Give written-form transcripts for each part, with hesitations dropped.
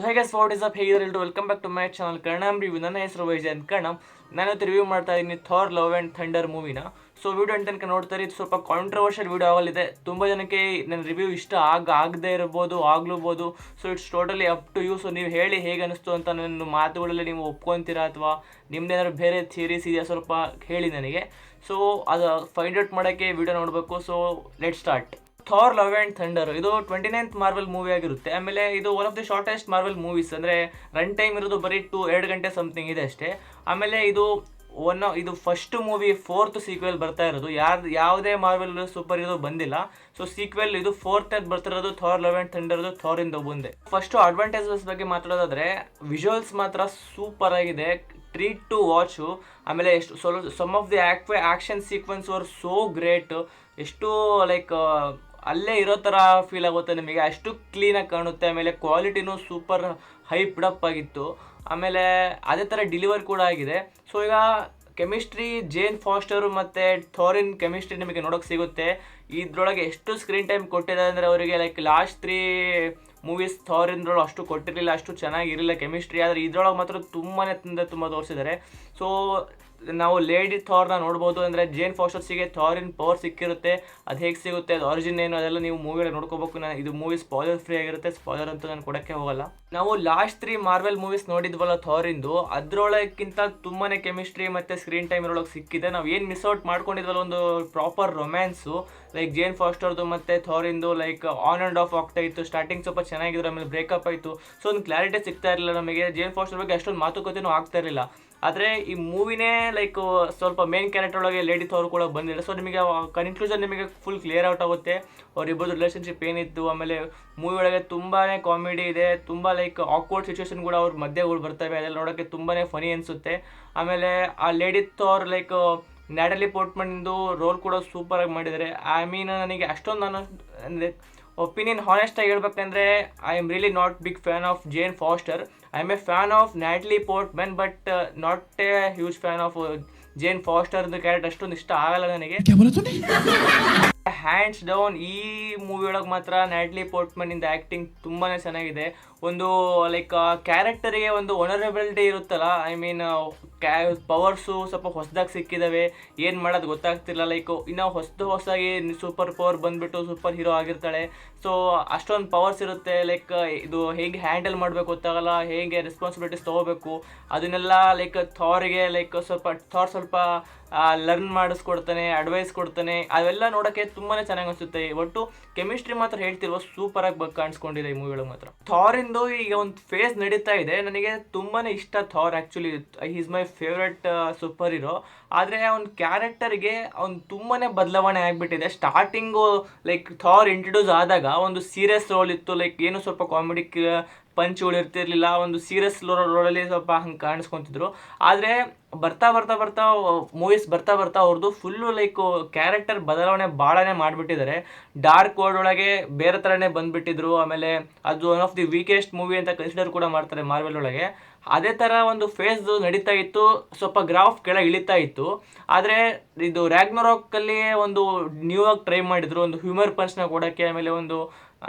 High guys, what is up, ಹೇಗಿದ್ದಾರೆ ಎಲ್ರು? Welcome back to my channel Karnam review. ನನ್ನ ಹೆಸರು ವೈಜಯಂತ್ ಕರ್ಣಮ್. ನಾನಿವತ್ತು ರಿವ್ಯೂ ಮಾಡ್ತಾ ಇದ್ದೀನಿ ಥಾರ್ ಲವ್ ಆ್ಯಂಡ್ ಥಂಡರ್ ಮೂವಿನ. ಸೊ ವಿಡಿಯೋ ತನಕ ನೋಡ್ತಾರೆ. ಇದು ಸ್ವಲ್ಪ ಕಾಂಟ್ರವರ್ಷಿಯಲ್ ವಿಡಿಯೋ ಆಗಲಿದೆ. ತುಂಬ ಜನಕ್ಕೆ ನನ್ನ ರಿವ್ಯೂ ಇಷ್ಟ ಆಗದೇ ಇರ್ಬೋದು, ಆಗ್ಲೂಬೋದು. So it's totally up to you. So ನೀವು ಹೇಳಿ ಹೇಗೆ ಅನಿಸ್ತು ಅಂತ. ನನ್ನ ಮಾತುಗಳಲ್ಲಿ ನೀವು ಒಪ್ಕೊತೀರಾ ಅಥವಾ ನಿಮ್ದೇನಾದ್ರು ಬೇರೆ ಥಿಯರೀಸ್ ಇದೆಯಾ ಸ್ವಲ್ಪ ಹೇಳಿ ನನಗೆ. ಸೊ ಅದು ಫೈಂಡ್ ಔಟ್ ಮಾಡೋಕ್ಕೆ ವಿಡಿಯೋ ನೋಡಬೇಕು. So let start. Thar Love and thunder ಇದು 29th ಮಾರ್ವೆಲ್ ಮೂವಿ ಆಗಿರುತ್ತೆ. ಆಮೇಲೆ ಇದು one of the shortest Marvel movies. ಅಂದರೆ ರನ್ ಟೈಮ್ ಇರೋದು ಬರೀ 2 ಗಂಟೆ ಸಮಥಿಂಗ್ ಇದೆ ಅಷ್ಟೇ. ಆಮೇಲೆ ಇದು ಫಸ್ಟ್ ಮೂವಿ, 4th ಸೀಕ್ವೆಲ್ ಬರ್ತಾ ಇರೋದು. ಯಾವುದೇ ಮಾರ್ವೆಲ್ ಸೂಪರ್ ಹೀರೋ ಬಂದಿಲ್ಲ. ಸೊ ಸೀಕ್ವೆಲ್ ಇದು 4th ಬರ್ತಿರೋದು ಥಾರ್ ಲವ್ ಆ್ಯಂಡ್ ಥಂಡರ್, ಥಾರಿಂದ ಮುಂದೆ. ಫಸ್ಟು ಅಡ್ವಾಂಟೇಜಸ್ ಬಗ್ಗೆ ಮಾತಾಡೋದಾದ್ರೆ, ವಿಜುವಲ್ಸ್ ಮಾತ್ರ ಸೂಪರ್ ಆಗಿದೆ, ಟ್ರೀಟ್ ಟು ವಾಚು. ಆಮೇಲೆ some of the action sequence were so great. ಎಷ್ಟು ಲೈಕ್ ಅಲ್ಲೇ ಇರೋ ಥರ ಫೀಲ್ ಆಗುತ್ತೆ ನಿಮಗೆ, ಅಷ್ಟು ಕ್ಲೀನಾಗಿ ಕಾಣುತ್ತೆ. ಆಮೇಲೆ ಕ್ವಾಲಿಟಿನೂ ಸೂಪರ್ ಹೈಪ್ಡ್ ಅಪ್ ಆಗಿತ್ತು. ಆಮೇಲೆ ಅದೇ ಥರ ಡೆಲಿವರ್ ಕೂಡ ಆಗಿದೆ. ಸೊ ಈಗ ಕೆಮಿಸ್ಟ್ರಿ, ಜೇನ್ ಫಾಸ್ಟರು ಮತ್ತು ಥಾರಿನ್ ಕೆಮಿಸ್ಟ್ರಿ ನಿಮಗೆ ನೋಡೋಕೆ ಸಿಗುತ್ತೆ. ಇದ್ರೊಳಗೆ ಎಷ್ಟು ಸ್ಕ್ರೀನ್ ಟೈಮ್ ಕೊಟ್ಟಿದ್ದಾರೆ ಅಂದರೆ ಅವರಿಗೆ, ಲೈಕ್ ಲಾಸ್ಟ್ 3 ಮೂವೀಸ್ ಥಾರಿಂದ್ರೊಳಗೆ ಅಷ್ಟು ಕೊಟ್ಟಿರಲಿಲ್ಲ, ಅಷ್ಟು ಚೆನ್ನಾಗಿರಲಿಲ್ಲ ಕೆಮಿಸ್ಟ್ರಿ. ಆದರೆ ಇದ್ರೊಳಗೆ ಮಾತ್ರ ತುಂಬ ತೋರಿಸಿದ್ದಾರೆ. ಸೊ ನಾವು ಲೇಡಿ ಥಾರ್ನ ನೋಡ್ಬೋದು. ಅಂದರೆ ಜೇನ್ ಫಾಸ್ಟರ್ಸಿಗೆ ಥಾರಿನ್ ಪವರ್ ಸಿಕ್ಕಿರುತ್ತೆ. ಅದು ಹೇಗೆ ಸಿಗುತ್ತೆ, ಅದು ಆರಿಜಿನ್ ಏನು, ಅದೆಲ್ಲ ನೀವು ಮೂವಿಯಲ್ಲಿ ನೋಡ್ಕೋಬೇಕು. ಇದು ಮೂವಿ ಸ್ಪಾಯ್ಲರ್ ಫ್ರೀ ಆಗಿರುತ್ತೆ, ಸ್ಪಾಯ್ಲರ್ ಅಂತೂ ನಾನು ಕೊಡೋಕ್ಕೆ ಹೋಗಲ್ಲ. ನಾವು ಲಾಸ್ಟ್ 3 ಮಾರ್ವೆಲ್ ಮೂವೀಸ್ ನೋಡಿದ್ವಲ್ಲ ಥಾರಿಂದು, ಅದರೊಳಗಿಂತ ತುಂಬಾ ಕೆಮಿಸ್ಟ್ರಿ ಮತ್ತು ಸ್ಕ್ರೀನ್ ಟೈಮ್ ಇರೊಳಗೆ ಸಿಕ್ಕಿದೆ. ನಾವು ಏನು ಮಿಸ್ ಔಟ್ ಮಾಡ್ಕೊಂಡಿದ್ವಲ್ಲ ಒಂದು ಪ್ರಾಪರ್ ರೊಮ್ಯಾನ್ಸು, ಲೈಕ್ ಜೇನ್ ಫಾಸ್ಟರ್ದು ಮತ್ತು ಥಾರಿಂದು ಲೈಕ್ ಆನ್ ಆ್ಯಂಡ್ ಆಫ್ ಆಗ್ತಾ ಇತ್ತು. ಸ್ಟಾರ್ಟಿಂಗ್ ಸ್ವಲ್ಪ ಚೆನ್ನಾಗಿದ್ರು, ಆಮೇಲೆ ಬ್ರೇಕಪ್ ಆಯಿತು. ಸೊ ಒಂದು ಕ್ಲಾರಿಟಿ ಸಿಗ್ತಾ ಇರಲಿಲ್ಲ ನಮಗೆ. ಜೇನ್ ಫಾಸ್ಟರ್ ಬಗ್ಗೆ ಅಷ್ಟೊಂದು ಮಾತುಕತೆನೂ ಆಗ್ತಾ ಇರಲಿಲ್ಲ. ಆದರೆ ಈ ಮೂವಿನೇ ಲೈಕ್ ಸ್ವಲ್ಪ ಮೇನ್ ಕ್ಯಾರೆಕ್ಟರ್ ಒಳಗೆ ಲೇಡಿ ಥಾರ್ ಕೂಡ ಬಂದಿಲ್ಲ. ಸೊ ನಿಮಗೆ ಕನ್ಕ್ಲೂಷನ್ ನಿಮಗೆ ಫುಲ್ ಕ್ಲಿಯರ್ ಔಟ್ ಆಗುತ್ತೆ ಅವರಿಬ್ಬರದು ರಿಲೇಷನ್ಶಿಪ್ ಏನಿತ್ತು. ಆಮೇಲೆ ಮೂವಿ ಒಳಗೆ ತುಂಬಾ ಕಾಮಿಡಿ ಇದೆ, ತುಂಬ ಲೈಕ್ ಆಕ್ವರ್ಡ್ ಸಿಚುವೇಶನ್ ಕೂಡ ಅವ್ರ ಮಧ್ಯೆಗಳು ಬರ್ತವೆ. ಅದೆಲ್ಲ ನೋಡೋಕ್ಕೆ ತುಂಬಾ ಫನಿ ಅನಿಸುತ್ತೆ. ಆಮೇಲೆ ಆ ಲೇಡಿ ಥಾರ್ ಲೈಕ್ ನ್ಯಾಟಲಿ ಪೋರ್ಟ್ಮನ್ದು ರೋಲ್ ಕೂಡ ಸೂಪರಾಗಿ ಮಾಡಿದ್ದಾರೆ. ಐ ಮೀನ್ ನನಗೆ ಅಷ್ಟೊಂದು ಅಂದರೆ ಒಪಿನಿಯನ್ ಹಾನೆಸ್ಟಾಗಿ ಹೇಳ್ಬೇಕಂದ್ರೆ, I am really not big fan of Jane Foster. I am a fan of Natalie Portman, but not a huge fan of Jane ಫಾಸ್ಟರ್ದು ಕ್ಯಾರೆಕ್ಟರ್ ಅಷ್ಟೊಂದು ಇಷ್ಟ ಆಗಲ್ಲ ನನಗೆ. ಹ್ಯಾಂಡ್ಸ್ ಡೌನ್ ಈ ಮೂವಿ ಒಳಗೆ ಮಾತ್ರ ನ್ಯಾಟ್ಲಿ ಪೋರ್ಟ್ಮನ್ನಿಂದ ಆ್ಯಕ್ಟಿಂಗ್ ತುಂಬಾ ಚೆನ್ನಾಗಿದೆ. ಒಂದು ಲೈಕ್ ಕ್ಯಾರೆಕ್ಟರಿಗೆ ಒಂದು ಒನರಬಿಲಿಟಿ ಇರುತ್ತಲ್ಲ, ಐ ಮೀನ್ ಪವರ್ಸು ಸ್ವಲ್ಪ ಹೊಸದಾಗಿ ಸಿಕ್ಕಿದ್ದಾವೆ, ಏನು ಮಾಡೋದು ಗೊತ್ತಾಗ್ತಿಲ್ಲ. ಲೈಕ್ ಇನ್ನೂ ಹೊಸದಾಗಿ ಸೂಪರ್ ಪವರ್ ಬಂದುಬಿಟ್ಟು ಸೂಪರ್ ಹೀರೋ ಆಗಿರ್ತಾಳೆ. ಸೊ ಅಷ್ಟೊಂದು ಪವರ್ಸ್ ಇರುತ್ತೆ. ಲೈಕ್ ಇದು ಹೇಗೆ ಹ್ಯಾಂಡಲ್ ಮಾಡಬೇಕು ಗೊತ್ತಾಗಲ್ಲ, ಹೇಗೆ ರೆಸ್ಪಾನ್ಸಿಬಿಲಿಟೀಸ್ ತೊಗೋಬೇಕು ಅದನ್ನೆಲ್ಲ ಲೈಕ್ ಥಾರಿಗೆ ಲೈಕ್ ಸ್ವಲ್ಪ ಲರ್ನ್ ಮಾಡಿಸ್ಕೊಡ್ತಾನೆ, ಅಡ್ವೈಸ್ ಕೊಡ್ತಾನೆ. ಅವೆಲ್ಲ ನೋಡೋಕ್ಕೆ ತುಂಬಾ ಚೆನ್ನಾಗಿ ಅನಿಸುತ್ತೆ. ಒಟ್ಟು ಕೆಮಿಸ್ಟ್ರಿ ಮಾತ್ರ ಹೇಳ್ತಿರುವ ಸೂಪರಾಗಿ ಕಾಣಿಸ್ಕೊಂಡಿದೆ ಈ ಮೂವಿ ಒಳಗೆ ಮಾತ್ರ. ಥಾರಿಂದು ಈಗ ಒಂದು ಫೇಸ್ ನಡೀತಾ ಇದೆ, ನನಗೆ ತುಂಬಾ ಇಷ್ಟ Thar. Actually is my favourite super hero. ಆದರೆ ಅವ್ನ ಕ್ಯಾರೆಕ್ಟರ್ಗೆ ಅವ್ನು ತುಂಬಾ ಬದಲಾವಣೆ ಆಗಿಬಿಟ್ಟಿದೆ. ಸ್ಟಾರ್ಟಿಂಗು ಲೈಕ್ ಥಾರ್ ಇಂಟ್ರೊಡ್ಯೂಸ್ ಆದಾಗ ಒಂದು ಸೀರಿಯಸ್ ರೋಲ್ ಇತ್ತು, ಲೈಕ್ ಏನು ಸ್ವಲ್ಪ ಕಾಮಿಡಿ ಪಂಚ್ಗಳು ಇರ್ತಿರ್ಲಿಲ್ಲ. ಒಂದು ಸೀರಿಯಸ್ ರೋಲಲ್ಲಿ ಸ್ವಲ್ಪ ಹಂಗೆ ಕಾಣಿಸ್ಕೊತಿದ್ರು. ಆದರೆ ಬರ್ತಾ ಮೂವೀಸ್ ಬರ್ತಾ ಅವ್ರದ್ದು ಫುಲ್ಲು ಲೈಕ್ ಕ್ಯಾರೆಕ್ಟರ್ ಬದಲಾವಣೆ ಭಾಳನೇ ಮಾಡಿಬಿಟ್ಟಿದ್ದಾರೆ. ಡಾರ್ಕ್ ವರ್ಲ್ಡ್ ಒಳಗೆ ಬೇರೆ ಥರನೇ ಬಂದುಬಿಟ್ಟಿದ್ರು. ಆಮೇಲೆ ಅದು one of the weakest movie ಅಂತ ಕನ್ಸಿಡರ್ ಕೂಡ ಮಾಡ್ತಾರೆ ಮಾರ್ವೆಲ್ ಒಳಗೆ. ಅದೇ ಥರ ಒಂದು ಫೇಸ್ ನಡೀತಾ ಇತ್ತು, ಸ್ವಲ್ಪ ಗ್ರಾಫ್ ಕೆಳಗೆ ಇಳಿತಾ ಇತ್ತು. ಆದರೆ ಇದು ರ್ಯಾಗ್ನರಾಕಲ್ಲಿ ಒಂದು ನ್ಯೂ ಆಗಿ ಟ್ರೈ ಮಾಡಿದ್ರು, ಒಂದು ಹ್ಯೂಮರ್ ಪಂಚ್ನ ಕೊಡೋಕ್ಕೆ. ಆಮೇಲೆ ಒಂದು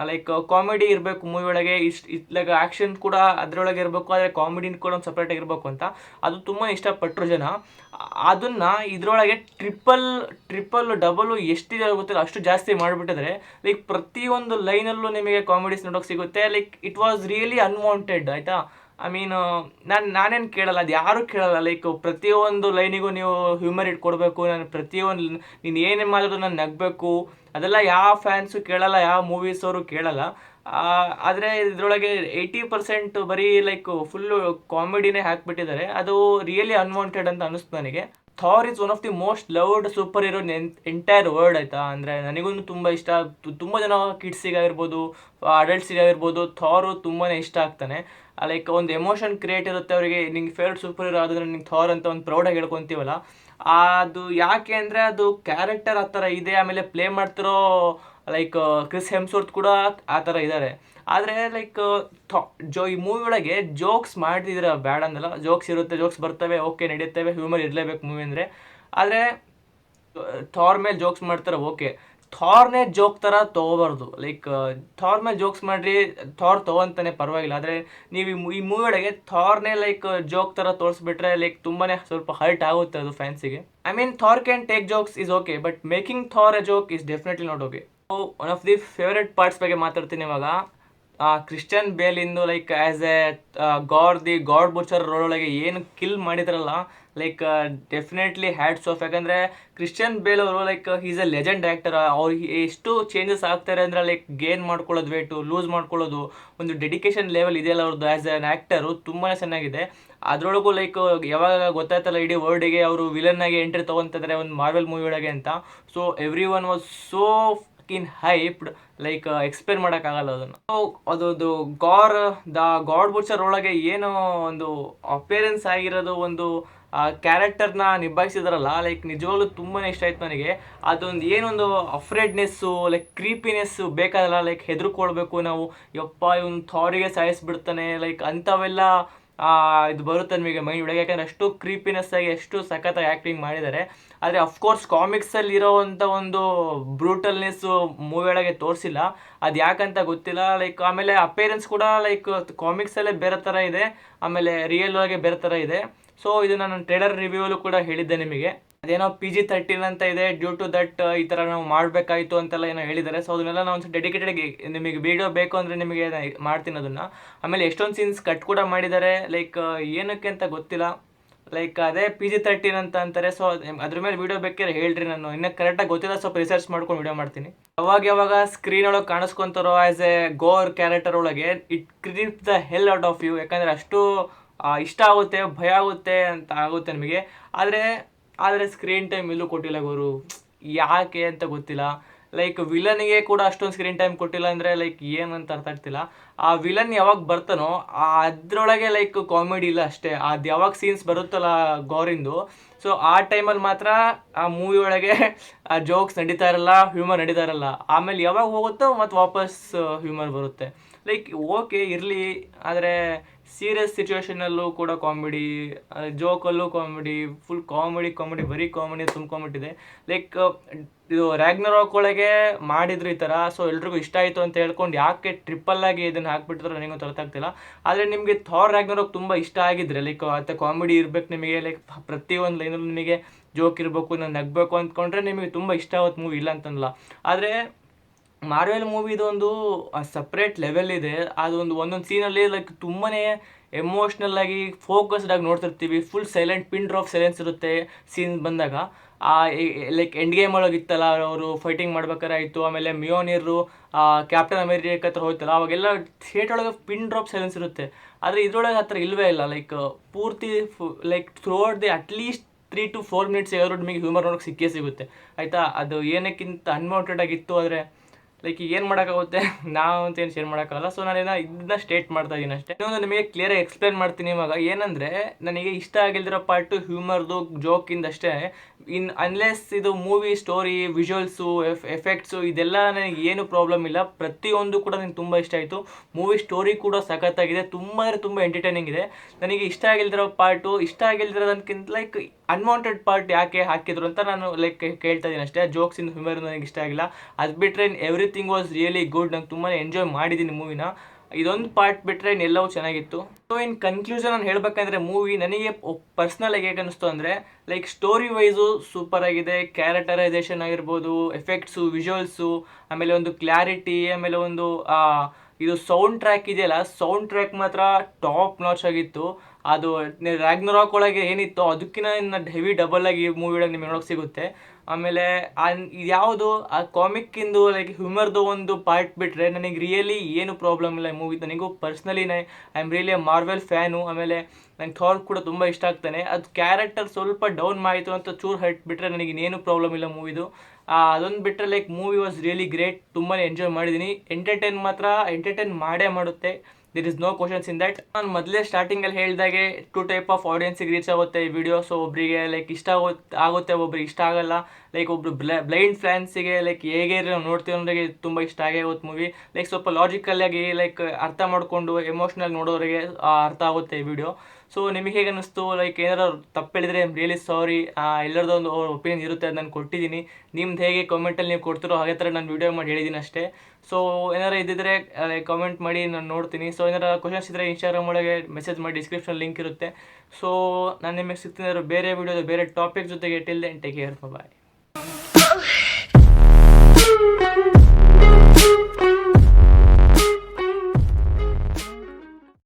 ಲೈಕ್ ಕಾಮಿಡಿ ಇರಬೇಕು ಮೂವಿ ಒಳಗೆ, ಇತ್ಲಾಗ ಆ್ಯಕ್ಷನ್ ಕೂಡ ಅದರೊಳಗೆ ಇರಬೇಕು, ಆದರೆ ಕಾಮಿಡಿನ ಕೂಡ ಒಂದು ಸಪ್ರೇಟಾಗಿ ಇರಬೇಕು ಅಂತ ಅದು ತುಂಬ ಇಷ್ಟಪಟ್ಟರು ಜನ. ಅದನ್ನು ಇದರೊಳಗೆ ಟ್ರಿಪಲ್ ಡಬಲು ಎಷ್ಟಿದೆ ಗೊತ್ತಿಲ್ಲ ಅಷ್ಟು ಜಾಸ್ತಿ ಮಾಡಿಬಿಟ್ಟಿದ್ರೆ. ಲೈಕ್ ಪ್ರತಿಯೊಂದು ಲೈನಲ್ಲೂ ನಿಮಗೆ ಕಾಮಿಡೀಸ್ ನೋಡೋಕೆ ಸಿಗುತ್ತೆ. Like it was really unwanted, ಆಯಿತಾ. ಐ ಮೀನ್ ನಾನೇನು ಕೇಳಲ್ಲ, ಅದು ಯಾರೂ ಕೇಳಲ್ಲ. ಲೈಕ್ ಪ್ರತಿಯೊಂದು ಲೈನಿಗೂ ನೀವು ಹ್ಯೂಮರ್ ಇಟ್ಕೊಡ್ಬೇಕು, ನಾನು ಪ್ರತಿಯೊಂದು ನೀನು ಏನೇ ಮಾಡಿದ್ರು ನಾನು ನಗಬೇಕು, ಅದೆಲ್ಲ ಯಾವ ಫ್ಯಾನ್ಸು ಕೇಳಲ್ಲ, ಯಾವ ಮೂವೀಸವರು ಕೇಳಲ್ಲ. ಆದರೆ ಇದರೊಳಗೆ 80% ಬರೀ ಲೈಕ್ ಫುಲ್ಲು ಕಾಮಿಡಿನೇ ಹಾಕಿಬಿಟ್ಟಿದ್ದಾರೆ. ಅದು ರಿಯಲಿ ಅನ್ವಾಂಟೆಡ್ ಅಂತ ಅನ್ನಿಸ್ತು ನನಗೆ. Thar is one of the most loved super hero entire world, ಆಯಿತಾ. ಅಂದರೆ ನನಗೂ ತುಂಬ ಇಷ್ಟ. ತುಂಬ ಜನ ಕಿಡ್ಸಿಗಾಗಿರ್ಬೋದು, ಅಡಲ್ಟ್ಸಿಗಾಗಿರ್ಬೋದು ಥಾರು ತುಂಬಾ ಇಷ್ಟ ಆಗ್ತಾನೆ. ಲೈಕ್ ಒಂದು ಎಮೋಷನ್ ಕ್ರಿಯೇಟ್ ಇರುತ್ತೆ ಅವರಿಗೆ. ನಿಂಗೆ ಫೇವ್ರೆಟ್ ಸೂಪರ್ ಹೀರೋ ಆದರೆ ನಿಂಗೆ ಥಾರ್ ಅಂತ ಒಂದು ಪ್ರೌಡಾಗಿ ಹೇಳ್ಕೊತೀವಲ್ಲ, ಅದು ಯಾಕೆ ಅಂದರೆ ಅದು ಕ್ಯಾರೆಕ್ಟರ್ ಆ ಥರ ಇದೆ. ಆಮೇಲೆ ಪ್ಲೇ ಮಾಡ್ತಿರೋ ಲೈಕ್ ಕ್ರಿಸ್ ಹೆಮ್ಸ್ವರ್ತ್ ಕೂಡ ಆ ಥರ ಇದ್ದಾರೆ. ಆದರೆ ಲೈಕ್ ಈ ಮೂವಿ ಒಳಗೆ ಜೋಕ್ಸ್ ಮಾಡ್ತಿದ್ರೆ ಬ್ಯಾಡ ಅಂದಲ್ಲ, ಜೋಕ್ಸ್ ಇರುತ್ತೆ, ಜೋಕ್ಸ್ ಬರ್ತವೆ, ಓಕೆ ನಡೆಯುತ್ತವೆ, ಹ್ಯೂಮರ್ ಇರಲೇಬೇಕು ಮೂವಿ ಅಂದರೆ. ಆದರೆ ಥಾರ್ ಮೇಲೆ ಜೋಕ್ಸ್ ಮಾಡ್ತಾರೆ, ಓಕೆ. ಥಾರ್ನೇ ಜೋಕ್ ಥರ ತೊಗೋಬಾರ್ದು. ಲೈಕ್ ಥಾರ್ ಮೇಲೆ ಜೋಕ್ಸ್ ಮಾಡ್ರಿ, ಥಾರ್ ತೊಗೊಂತಾನೆ ಪರವಾಗಿಲ್ಲ. ಆದರೆ ನೀವು ಈ ಮೂವಿ ಒಳಗೆ ಥಾರ್ನೇ ಲೈಕ್ ಜೋಕ್ ಥರ ತೋರಿಸ್ಬಿಟ್ರೆ ಲೈಕ್ ತುಂಬಾ ಸ್ವಲ್ಪ ಹರ್ಟ್ ಆಗುತ್ತೆ ಅದು ಫ್ಯಾನ್ಸಿಗೆ. I mean Thor can take jokes is okay, but making Thor a joke is definitely not okay. So one of the favourite parts ಬಗ್ಗೆ ಮಾತಾಡ್ತೀನಿ ಇವಾಗ. ಕ್ರಿಶ್ಚಿಯನ್ ಬೇಲಿಂದು like as a god butcher role ಒಳಗೆ ಏನು kill ಮಾಡಿದ್ರಲ್ಲ, like definitely hats off. ಯಾಕಂದರೆ Christian Bale ಅವರು like is a legend actor. ಅವ್ರಿಗೆ ಎಷ್ಟು ಚೇಂಜಸ್ ಆಗ್ತಾರೆ ಅಂದರೆ ಲೈಕ್ ಗೇನ್ ಮಾಡ್ಕೊಳ್ಳೋದು ವೇಟು, ಲೂಸ್ ಮಾಡ್ಕೊಳ್ಳೋದು, ಒಂದು ಡೆಡಿಕೇಶನ್ ಲೆವೆಲ್ ಇದೆಯಲ್ಲ ಅವ್ರದ್ದು ಆ್ಯಸ್ ಎನ್ ಆ್ಯಕ್ಟರು ತುಂಬಾ ಚೆನ್ನಾಗಿದೆ. ಅದರೊಳಗೂ ಲೈಕ್ ಯಾವಾಗ ಗೊತ್ತಾಯ್ತಲ್ಲ ಇಡೀ ವರ್ಲ್ಡಿಗೆ ಅವರು ವಿಲನ್ ಆಗಿ ಎಂಟ್ರಿ ತೊಗೊತಿದ್ದಾರೆ ಒಂದು ಮಾರ್ವೆಲ್ ಮೂವಿ ಒಳಗೆ ಅಂತ. So everyone was so in hyped, like explain ಮಾಡೋಕ್ಕಾಗಲ್ಲ ಅದನ್ನು. ಸೊ ಅದೊಂದು ಗಾಡ್ ಬುಚರ್ ಒಳಗೆ ಏನು ಒಂದು ಅಪಿಯರೆನ್ಸ್ ಆಗಿರೋದು, ಒಂದು ಕ್ಯಾರೆಕ್ಟರ್ನ ನಿಭಾಯಿಸಿದಾರಲ್ಲ, ಲೈಕ್ ನಿಜವಾಗ್ಲೂ ತುಂಬಾ ಇಷ್ಟ ಆಯ್ತು ನನಗೆ. ಅದೊಂದು ಏನೊಂದು ಅಫ್ರೇಡ್ನೆಸ್ಸು, ಲೈಕ್ ಕ್ರೀಪಿನೆಸ್ಸು ಬೇಕಾದಲ್ಲ, ಲೈಕ್ ಹೆದರ್ಕೊಳ್ಬೇಕು ನಾವು, ಯಪ್ಪ ಇವನು ಥಾರಿಗೆ ಸಾಯಿಸ್ಬಿಡ್ತಾನೆ, ಲೈಕ್ ಅಂಥವೆಲ್ಲ ಇದು ಬರುತ್ತೆ ನಿಮಗೆ ಮೈಂಡ್ ಒಳಗೆ. ಯಾಕಂದರೆ ಅಷ್ಟು ಕ್ರೀಪಿನೆಸ್ ಆಗಿ ಎಷ್ಟು ಸಖತ್ತಾಗಿ ಆ್ಯಕ್ಟಿಂಗ್ ಮಾಡಿದ್ದಾರೆ. ಆದರೆ ಅಫ್ಕೋರ್ಸ್ ಕಾಮಿಕ್ಸಲ್ಲಿ ಇರೋವಂಥ ಒಂದು ಬ್ರೂಟಲ್ನೆಸ್ಸು ಮೂವಿ ಒಳಗೆ ತೋರಿಸಿಲ್ಲ, ಅದು ಯಾಕಂತ ಗೊತ್ತಿಲ್ಲ. ಲೈಕ್ ಆಮೇಲೆ ಅಪೇರೆನ್ಸ್ ಕೂಡ ಲೈಕ್ ಕಾಮಿಕ್ಸಲ್ಲೇ ಬೇರೆ ಥರ ಇದೆ, ಆಮೇಲೆ ರಿಯಲ್ ಒಳಗೆ ಬೇರೆ ಥರ ಇದೆ. ಸೊ ಇದು ನಾನು ಟ್ರೇಲರ್ ರಿವ್ಯೂವಲ್ಲೂ ಕೂಡ ಹೇಳಿದ್ದೆ ನಿಮಗೆ. ಅದೇನೋ PG-13 ಅಂತ ಇದೆ, ಡ್ಯೂ ಟು ದಟ್ ಈ ಥರ ನಾವು ಮಾಡಬೇಕಾಯಿತು ಅಂತೆಲ್ಲ ಏನೋ ಹೇಳಿದ್ದಾರೆ. ಸೊ ಅದನ್ನೆಲ್ಲ ನಾವು ಒಂದು ಡೆಡಿಕೇಟೆಡ್ ನಿಮಗೆ ವೀಡಿಯೋ ಬೇಕು ಅಂದರೆ ನಿಮಗೆ ಮಾಡ್ತೀನಿ ಅದನ್ನು. ಆಮೇಲೆ ಎಷ್ಟೊಂದು ಸೀನ್ಸ್ ಕಟ್ ಕೂಡ ಮಾಡಿದ್ದಾರೆ, ಲೈಕ್ ಏನಕ್ಕೆ ಅಂತ ಗೊತ್ತಿಲ್ಲ. ಲೈಕ್ ಅದೇ PG-13 ಅಂತ ಅಂತಾರೆ. ಸೊ ಅದ್ರ ಮೇಲೆ ವೀಡಿಯೋ ಬೇಕಾದ್ರೆ ಹೇಳ್ರಿ, ನಾನು ಇನ್ನೂ ಕರೆಕ್ಟಾಗಿ ಗೊತ್ತಿಲ್ಲ, ಸ್ವಲ್ಪ ರಿಸರ್ಚ್ ಮಾಡ್ಕೊಂಡು ವೀಡಿಯೋ ಮಾಡ್ತೀನಿ. ಯಾವಾಗ ಸ್ಕ್ರೀನ್ ಒಳಗೆ ಕಾಣಿಸ್ಕೊಂತಾರೋ ಆ್ಯಸ್ ಎ ಗೋರ್ ಕ್ಯಾರೆಕ್ಟರ್ ಒಳಗೆ, it creeps the hell out of you. ಯಾಕಂದರೆ ಅಷ್ಟು ಇಷ್ಟ ಆಗುತ್ತೆ, ಭಯ ಆಗುತ್ತೆ ಅಂತ ಆಗುತ್ತೆ ನಿಮಗೆ. ಆದರೆ ಸ್ಕ್ರೀನ್ ಟೈಮ್ ಇಲ್ಲೂ ಕೊಟ್ಟಿಲ್ಲ ಗುರು, ಯಾಕೆ ಅಂತ ಗೊತ್ತಿಲ್ಲ. ಲೈಕ್ ವಿಲನ್ಗೆ ಕೂಡ ಅಷ್ಟೊಂದು ಸ್ಕ್ರೀನ್ ಟೈಮ್ ಕೊಟ್ಟಿಲ್ಲ ಅಂದರೆ ಲೈಕ್ ಏನಂತ ಅರ್ಥ ಆಗ್ತಿಲ್ಲ. ಆ ವಿಲನ್ ಯಾವಾಗ ಬರ್ತಾನೋ ಅದರೊಳಗೆ ಲೈಕ್ ಕಾಮಿಡಿ ಇಲ್ಲ ಅಷ್ಟೇ. ಅದು ಯಾವಾಗ ಸೀನ್ಸ್ ಬರುತ್ತಲ್ಲ ಗೋರಿಂದು, ಸೊ ಆ ಟೈಮಲ್ಲಿ ಮಾತ್ರ ಆ ಮೂವಿ ಒಳಗೆ ಆ ಜೋಕ್ಸ್ ನಡೀತಾ ಇರಲ್ಲ, ಹ್ಯೂಮರ್ ನಡೀತಾ ಇರಲ್ಲ. ಆಮೇಲೆ ಯಾವಾಗ ಹೋಗುತ್ತೋ ಮತ್ತು ವಾಪಸ್ ಹ್ಯೂಮರ್ ಬರುತ್ತೆ. ಲೈಕ್ ಓಕೆ ಇರಲಿ, ಆದರೆ ಸೀರಿಯಸ್ ಸಿಚುವೇಶನಲ್ಲೂ ಕೂಡ ಕಾಮಿಡಿ, ಜೋಕಲ್ಲೂ ಕಾಮಿಡಿ, ಫುಲ್ ಕಾಮಿಡಿ ಬರೀ ಕಾಮಿಡಿ ತುಂಬ್ಕೊಂಬಿಟ್ಟಿದೆ. ಲೈಕ್ ಇದು ರ್ಯಾಗ್ನರಾಕ್ ಒಳಗೆ ಮಾಡಿದ್ರು ಈ ಥರ. ಸೊ ಎಲ್ರಿಗೂ ಇಷ್ಟ ಆಯಿತು ಅಂತ ಹೇಳ್ಕೊಂಡು ಯಾಕೆ ಟ್ರಿಪ್ಪಲ್ಲಾಗಿ ಇದನ್ನು ಹಾಕ್ಬಿಟ್ಟಿದ್ರು ನನಗೂ ಗೊತ್ತಾಗ್ತಿಲ್ಲ. ಆದರೆ ನಿಮಗೆ ಥಾರ್ ರ್ಯಾಗ್ನರಾಕ್ ತುಂಬ ಇಷ್ಟ ಆಗಿದ್ರೆ, ಲೈಕ್ ಮತ್ತು ಕಾಮಿಡಿ ಇರಬೇಕು ನಿಮಗೆ, ಲೈಕ್ ಪ್ರತಿಯೊಂದು ಲೈನಲ್ಲೂ ನಿಮಗೆ ಜೋಕ್ ಇರಬೇಕು, ನಾನು ನಗಬೇಕು ಅಂದ್ಕೊಂಡ್ರೆ ನಿಮಗೆ ತುಂಬ ಇಷ್ಟ ಆಗುತ್ತೆ ಮೂವಿ, ಇಲ್ಲ ಅಂತನಲ್ಲ. ಆದರೆ ಮಾರ್ವೆಲ್ ಮೂವಿದು ಒಂದು ಸಪ್ರೇಟ್ ಲೆವೆಲ್ ಇದೆ. ಅದೊಂದು ಒಂದೊಂದು ಸೀನಲ್ಲಿ ಲೈಕ್ ತುಂಬಾ ಎಮೋಷ್ನಲ್ ಆಗಿ ಫೋಕಸ್ಡ್ ಆಗಿ ನೋಡ್ತಿರ್ತೀವಿ. Full silent, pin drop silence ಇರುತ್ತೆ ಸೀನ್ ಬಂದಾಗ. ಲೈಕ್ ಎಂಡ್ ಗೇಮ್ ಒಳಗಿತ್ತಲ್ಲ, ಅವರು ಫೈಟಿಂಗ್ ಮಾಡ್ಬೇಕಾರೆ ಆಯಿತು, ಆಮೇಲೆ ಮಿಯೋನಿರು ಕ್ಯಾಪ್ಟನ್ ಅಮೇರಿಕಾ ಹತ್ರ ಹೋಯ್ತಲ್ಲ, ಅವಾಗೆಲ್ಲ ಥಿಯೇಟರ್ ಒಳಗೆ ಪಿನ್ ಡ್ರಾಪ್ ಸೈಲೆನ್ಸ್ ಇರುತ್ತೆ. ಆದರೆ ಇದ್ರೊಳಗೆ ಆ ಥರ ಇಲ್ಲವೇ ಇಲ್ಲ. ಲೈಕ್ ಪೂರ್ತಿ like through out the at least 3 to 4 minutes ಯಾರು ನಿಮಗೆ ಹ್ಯೂಮರ್ ನೋಡೋಕೆ ಸಿಗುತ್ತೆ ಆಯಿತಾ. ಅದು ಏನಕ್ಕಿಂತ ಅನ್ವಾಂಟೆಡ್ ಆಗಿತ್ತು. ಆದರೆ ಲೈಕ್ ಈಗ ಏನು ಮಾಡೋಕ್ಕಾಗುತ್ತೆ, ನಾವು ಅಂತ ಏನು ಶೇರ್ ಮಾಡೋಕ್ಕಾಗಲ್ಲ. ಸೊ ನಾನೇನೋ ಇದನ್ನ ಸ್ಟೇಟ್ ಮಾಡ್ತಾ ಇದ್ದೀನಿ ಅಷ್ಟೇ. ಇನ್ನೊಂದು ನಿಮಗೆ ಕ್ಲಿಯರಾಗಿ ಎಕ್ಸ್ಪ್ಲೇನ್ ಮಾಡ್ತೀನಿ ಇವಾಗ. ಏನಂದರೆ ನನಗೆ ಇಷ್ಟ ಆಗಿಲ್ದಿರೋ ಪಾರ್ಟು ಹ್ಯೂಮರ್ದು, ಜೋಕಿಂದ ಅಷ್ಟೇ. ಅನ್ಲೆಸ್ ಇದು ಮೂವಿ ಸ್ಟೋರಿ, ವಿಜುವಲ್ಸು, ಎಫೆಕ್ಟ್ಸು ಇದೆಲ್ಲ ನನಗೆ ಏನು ಪ್ರಾಬ್ಲಮ್ ಇಲ್ಲ. ಪ್ರತಿಯೊಂದು ಕೂಡ ನನಗೆ ತುಂಬ ಇಷ್ಟ ಆಯಿತು. ಮೂವಿ ಸ್ಟೋರಿ ಕೂಡ ಸಖತ್ತಾಗಿದೆ, ತುಂಬ ಅಂದರೆ ತುಂಬ ಎಂಟರ್ಟೈನಿಂಗ್ ಇದೆ. ನನಗೆ ಇಷ್ಟ ಆಗಿಲ್ದಿರೋದಕ್ಕಿಂತ ಲೈಕ್ ಅನ್ವಾಂಟೆಡ್ ಪಾರ್ಟ್ ಯಾಕೆ ಹಾಕಿದ್ರು ಅಂತ ನಾನು ಲೈಕ್ ಕೇಳ್ತಾ ಇದ್ದೀನಿ ಅಷ್ಟೇ. ಜೋಕ್ಸಿಂದ ಹ್ಯೂಮರ್ ನನಗೆ ಇಷ್ಟ ಆಗಿಲ್ಲ. ಅದು ಬಿಟ್ಟರೆ ಎವ್ರಿಥಿಂಗ್ ವಾಸ್ ರಿಯಲಿ ಗುಡ್. ನಂಗೆ ತುಂಬಾ ಎಂಜಾಯ್ ಮಾಡಿದ್ದೀನಿ ಮೂವಿನ. ಇದೊಂದು ಪಾರ್ಟ್ ಬಿಟ್ಟರೆ ಎಲ್ಲವೂ ಚೆನ್ನಾಗಿತ್ತು. ಸೊ ಇನ್ ಕನ್ಕ್ಲೂಷನ್ ನಾನು ಹೇಳಬೇಕಂದ್ರೆ, ಮೂವಿ ನನಗೆ ಪರ್ಸ್ನಲ್ ಆಗಿ ಹೇಗೆ ಅನ್ನಿಸ್ತು ಅಂದರೆ, ಲೈಕ್ ಸ್ಟೋರಿ ವೈಸು ಸೂಪರ್ ಆಗಿದೆ, ಕ್ಯಾರೆಕ್ಟರೈಸೇಷನ್ ಆಗಿರ್ಬೋದು, ಎಫೆಕ್ಟ್ಸು, ವಿಜುವಲ್ಸು, ಆಮೇಲೆ ಒಂದು ಕ್ಲಾರಿಟಿ, ಆಮೇಲೆ ಒಂದು ಇದು ಸೌಂಡ್ ಟ್ರ್ಯಾಕ್ ಇದೆಯಲ್ಲ, ಸೌಂಡ್ ಟ್ರ್ಯಾಕ್ ಮಾತ್ರ ಟಾಪ್ ನಾಚ್ ಆಗಿತ್ತು. ಅದು ರ್ಯಾಗ್ನರಾಕ್ ಒಳಗೆ ಏನಿತ್ತು ಅದಕ್ಕಿಂತ ಹೆವಿ ಡಬಲ್ ಆಗಿ ಮೂವಿ ಒಳಗೆ ನಿಮಗೆ ನೋಡೋಕೆ ಸಿಗುತ್ತೆ. ಆಮೇಲೆ ಯಾವುದು ಆ ಕಾಮಿಕ್ಕಿಂದು ಲೈಕ್ ಹ್ಯೂಮರ್ದು ಒಂದು ಪಾರ್ಟ್ ಬಿಟ್ಟರೆ ನನಗೆ ರಿಯಲಿ ಏನು ಪ್ರಾಬ್ಲಮ್ ಇಲ್ಲ ಈ ಮೂವಿ. ನನಗೂ personally I am really Marvel fan. ಆಮೇಲೆ ನಂಗೆ ಥಾರ್ ಕೂಡ ತುಂಬ ಇಷ್ಟ ಆಗ್ತಾನೆ. ಅದು ಕ್ಯಾರೆಕ್ಟರ್ ಸ್ವಲ್ಪ ಡೌನ್ ಮಾಡಿತು ಅಂತ ಚೂರು ಹರ್ಟ್ ಬಿಟ್ಟರೆ ನನಗೆ ಇನ್ನೇನು ಪ್ರಾಬ್ಲಮ್ ಇಲ್ಲ ಮೂವಿದು. ಅದೊಂದು ಬಿಟ್ಟರೆ like movie was really great. ತುಂಬಾ ಎಂಜಾಯ್ ಮಾಡಿದ್ದೀನಿ. ಎಂಟರ್ಟೈನ್ ಮಾಡೇ ಮಾಡುತ್ತೆ. There is no questions in that. ನಾನು ಮೊದಲೇ ಸ್ಟಾರ್ಟಿಂಗಲ್ಲಿ ಹೇಳಿದಾಗೆ 2 type ಆಫ್ ಆಡಿಯನ್ಸಿಗೆ ರೀಚ್ ಆಗುತ್ತೆ ಈ ವಿಡಿಯೋ. ಸೊ ಒಬ್ಬರಿಗೆ ಲೈಕ್ ಇಷ್ಟ ಆಗುತ್ತೆ, ಒಬ್ರಿಗೆ ಇಷ್ಟ ಆಗಲ್ಲ. ಲೈಕ್ ಒಬ್ರು ಬ್ಲೈಂಡ್ ಫ್ಯಾನ್ಸಿಗೆ ಲೈಕ್ ಹೇಗೆ ನಾವು ನೋಡ್ತೀವಿ ಅನ್ನೋರಿಗೆ ತುಂಬ ಇಷ್ಟ ಆಗೇ ಆಗುತ್ತೆ ಮೂವಿ. ಲೈಕ್ ಸ್ವಲ್ಪ ಲಾಜಿಕಲ್ಲಾಗಿ ಲೈಕ್ ಅರ್ಥ ಮಾಡಿಕೊಂಡು ಎಮೋಷ್ನಲ್ ನೋಡೋರಿಗೆ ಅರ್ಥ ಆಗುತ್ತೆ ಈ ವಿಡಿಯೋ. ಸೊ ನಿಮಗೆ ಹೇಗೆ ಅನ್ನಿಸ್ತು, ಲೈಕ್ ಏನಾರು ತಪ್ಪು ಹೇಳಿದರೆ ರಿಯಲಿ ಸಾರಿ. ಎಲ್ಲರದ್ದು ಒಂದು ಒಪಿನಿಯನ್ ಇರುತ್ತೆ, ಅದು ನಾನು ಕೊಟ್ಟಿದ್ದೀನಿ. ನಿಮ್ದು ಹೇಗೆ ಕಾಮೆಂಟಲ್ಲಿ ನೀವು ಕೊಡ್ತಿರೋ ಹಾಗೆ ಥರ ನಾನು ವೀಡಿಯೋ ಮಾಡಿ ಹೇಳಿದ್ದೀನಿ ಅಷ್ಟೇ. ಸೊ ಏನಾರು ಇದ್ದಿದ್ರೆ ಲೈಕ್ ಕಾಮೆಂಟ್ ಮಾಡಿ, ನಾನು ನೋಡ್ತೀನಿ. ಸೊ ಏನಾರು ಕ್ವಶನ್ಸ್ ಇದ್ದರೆ ಇನ್ಸ್ಟಾಗ್ರಾಮ್ ಒಳಗೆ ಮೆಸೇಜ್ ಮಾಡಿ, ಡಿಸ್ಕ್ರಿಪ್ಷನ್ ಲಿಂಕ್ ಇರುತ್ತೆ. ಸೊ ನಾನು ನಿಮಗೆ ಸಿಗ್ತೀನಿ ಬೇರೆ ವೀಡಿಯೋದ ಬೇರೆ ಟಾಪಿಕ್ ಜೊತೆಗೆ. ಟಿಲ್ ದೆನ್ ಟೇಕ್ ಕೇರ್, ಬಾಯ್.